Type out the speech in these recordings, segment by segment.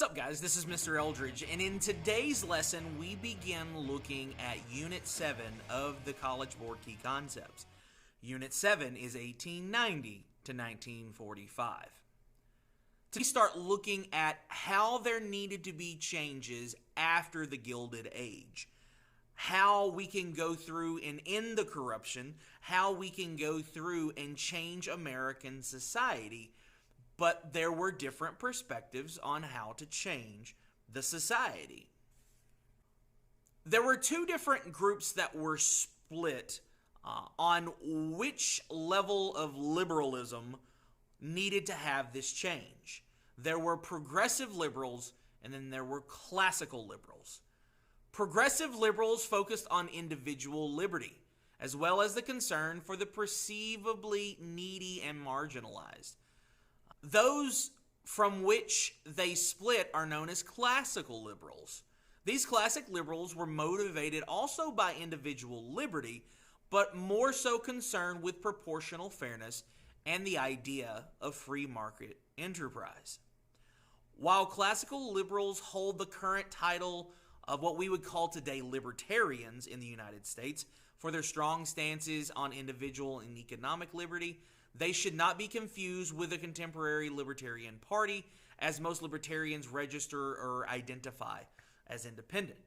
What's up, guys? This is Mr. Eldridge, and in today's lesson, we begin looking at Unit 7 of the College Board Key Concepts. Unit 7 is 1890 to 1945. We start looking at how there needed to be changes after the Gilded Age. How we can go through and end the corruption, how we can go through and change American society. But there were different perspectives on how to change the society. There were two different groups that were split on which level of liberalism needed to have this change. There were progressive liberals, and then there were classical liberals. Progressive liberals focused on individual liberty, as well as the concern for the perceivably needy and marginalized. Those from which they split are known as classical liberals. These classic liberals were motivated also by individual liberty, but more so concerned with proportional fairness and the idea of free market enterprise. While classical liberals hold the current title of what we would call today libertarians in the United States for their strong stances on individual and economic liberty, they should not be confused with the contemporary Libertarian Party, as most libertarians register or identify as independent.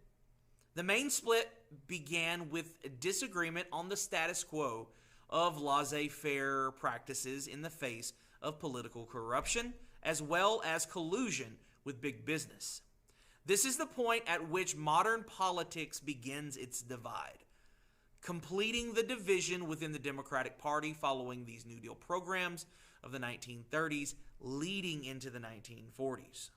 The main split began with disagreement on the status quo of laissez-faire practices in the face of political corruption, as well as collusion with big business. This is the point at which modern politics begins its divide, completing the division within the Democratic Party following these New Deal programs of the 1930s, leading into the 1940s.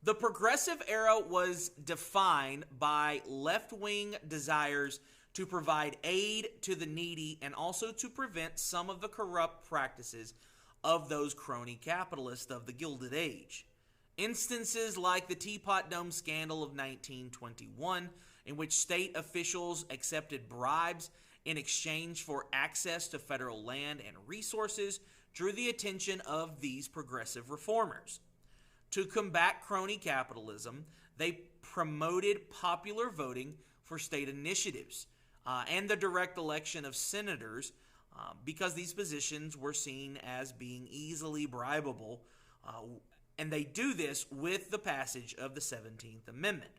The progressive era was defined by left-wing desires to provide aid to the needy and also to prevent some of the corrupt practices of those crony capitalists of the Gilded Age. Instances like the Teapot Dome scandal of 1921, in which state officials accepted bribes in exchange for access to federal land and resources, drew the attention of these progressive reformers. To combat crony capitalism, they promoted popular voting for state initiatives and the direct election of senators because these positions were seen as being easily bribable, and they do this with the passage of the 17th Amendment.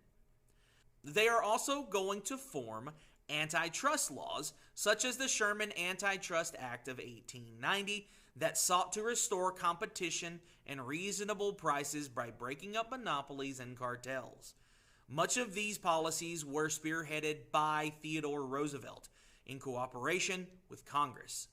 They are also going to form antitrust laws, such as the Sherman Antitrust Act of 1890, that sought to restore competition and reasonable prices by breaking up monopolies and cartels. Much of these policies were spearheaded by Theodore Roosevelt in cooperation with Congress.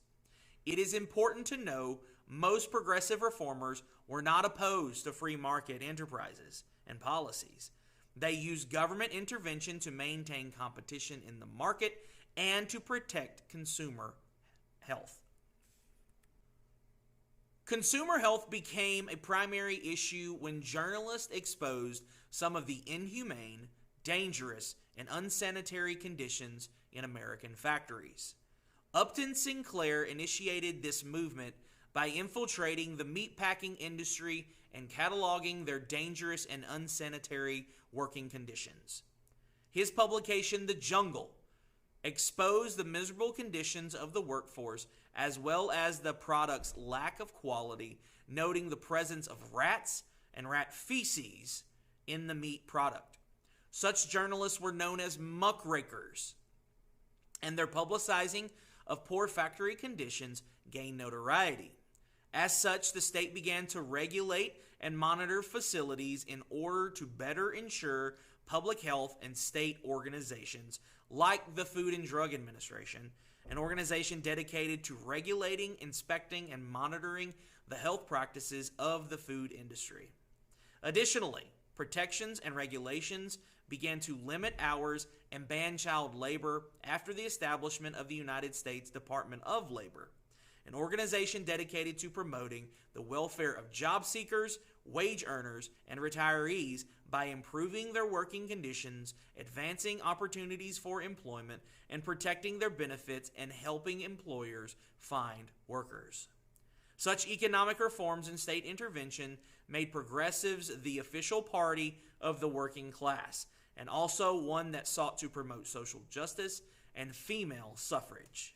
It is important to know most progressive reformers were not opposed to free market enterprises and policies. They used government intervention to maintain competition in the market and to protect consumer health. Consumer health became a primary issue when journalists exposed some of the inhumane, dangerous, and unsanitary conditions in American factories. Upton Sinclair initiated this movement by infiltrating the meatpacking industry and cataloging their dangerous and unsanitary working conditions. His publication, The Jungle, exposed the miserable conditions of the workforce as well as the product's lack of quality, noting the presence of rats and rat feces in the meat product. Such journalists were known as muckrakers, and their publicizing of poor factory conditions gained notoriety. As such, the state began to regulate and monitor facilities in order to better ensure public health, and state organizations like the Food and Drug Administration, an organization dedicated to regulating, inspecting, and monitoring the health practices of the food industry. Additionally, protections and regulations began to limit hours and ban child labor after the establishment of the United States Department of Labor, an organization dedicated to promoting the welfare of job seekers, wage earners, and retirees by improving their working conditions, advancing opportunities for employment, and protecting their benefits and helping employers find workers. Such economic reforms and state intervention made progressives the official party of the working class, and also one that sought to promote social justice and female suffrage.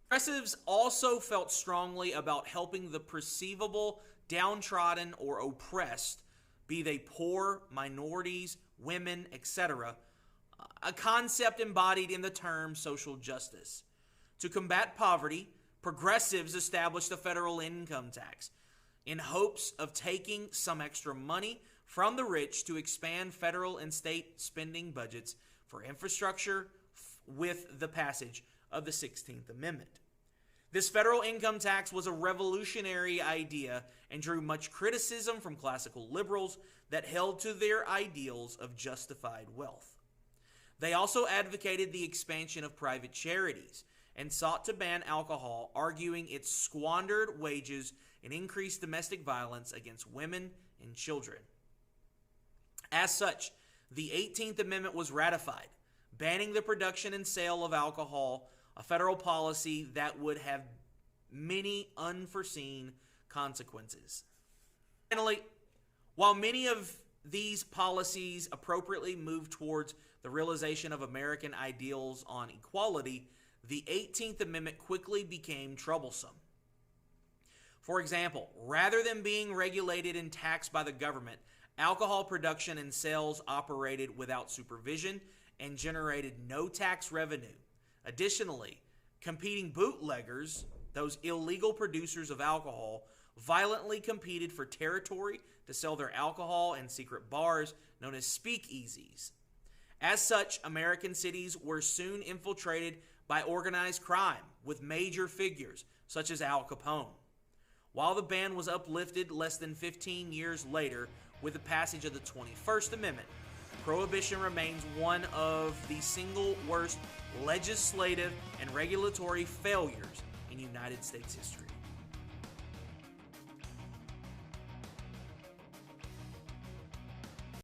Progressives also felt strongly about helping the perceivable downtrodden or oppressed, be they poor, minorities, women, etc., a concept embodied in the term social justice. To combat poverty, progressives established a federal income tax in hopes of taking some extra money from the rich to expand federal and state spending budgets for infrastructure with the passage of the 16th Amendment. This federal income tax was a revolutionary idea and drew much criticism from classical liberals that held to their ideals of justified wealth. They also advocated the expansion of private charities and sought to ban alcohol, arguing it squandered wages and increased domestic violence against women and children. As such, the 18th Amendment was ratified, banning the production and sale of alcohol, a federal policy that would have many unforeseen consequences. Finally, while many of these policies appropriately moved towards the realization of American ideals on equality, the 18th Amendment quickly became troublesome. For example, rather than being regulated and taxed by the government, alcohol production and sales operated without supervision and generated no tax revenue. Additionally, competing bootleggers, those illegal producers of alcohol, violently competed for territory to sell their alcohol in secret bars known as speakeasies. As such, American cities were soon infiltrated by organized crime with major figures such as Al Capone. While the ban was uplifted less than 15 years later with the passage of the 21st Amendment, Prohibition remains one of the single worst legislative and regulatory failures in United States history.